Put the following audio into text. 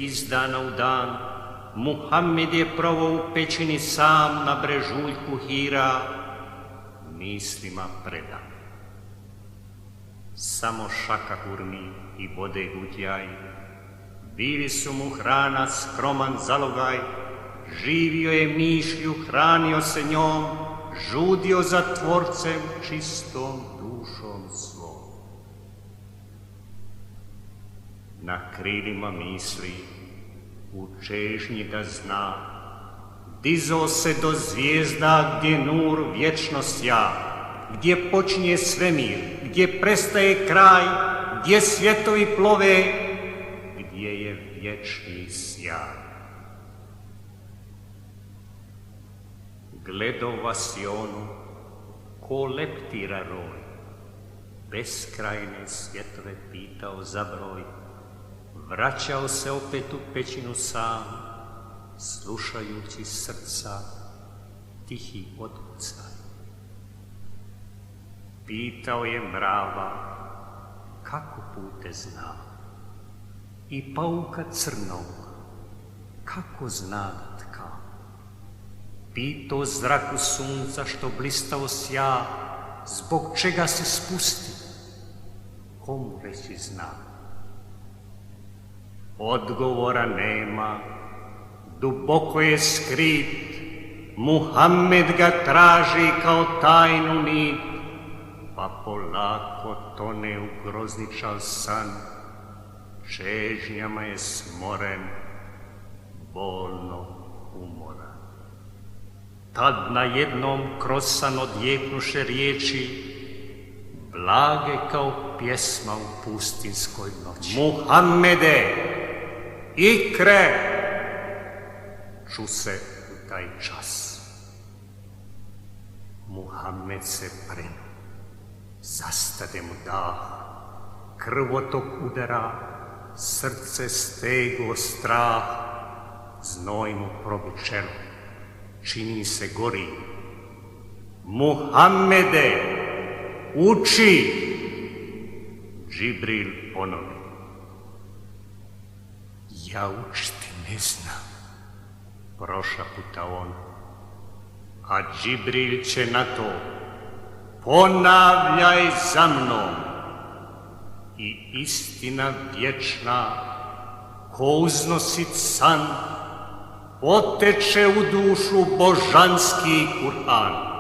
iz dana u dan, Muhammed je provao u pećini sam na brežuljku Hira, mislima predan. Samo šaka hurmi i vode gutjaj, bili su mu hrana, skroman zalogaj, živio je mišlju, hranio se njom, žudio za Tvorcem čistom dušom svom. Na krilima misli, u čežnji da zna, dizao se do zvijezda gdje nur vječno sja, gdje počinje svemir, gdje prestaje kraj, gdje svjetovi plove, gdje je vječni sjaj. Gledao Vasionu ko leptira roj, beskrajne svjetove pitao za broj, vraćao se opet u pećinu sam, slušajući srca tihi otkucaj. Pitao je mrava kako pute zna, i pauka crnog kako zna da tka. Pitao zraku sunca što blistao sja, zbog čega se spusti, komu reći zna. Odgovora nema, duboko je skrit, Muhammed ga traži kao tajnu nit, pa polako tone u grozničav san, čežnjama je smoren, bolno umoran. Tad najednom kroz san odjeknuše riječi, blage kao pjesma u pustinskoj noći. Muhammede, ikre! Ču se u taj čas. Muhammed se prenu, zastade mu dah, krvotok udara, srce stego strah, znoj mu probi čelo, čini se gori. Muhammede, uči! Džibril ponovi. Ja učiti ne znam, prošaputa on, a Džibril će na to, ponavljaj za mnom. I istina vječna, ko uznosit san, poteče u dušu božanski Kur'an.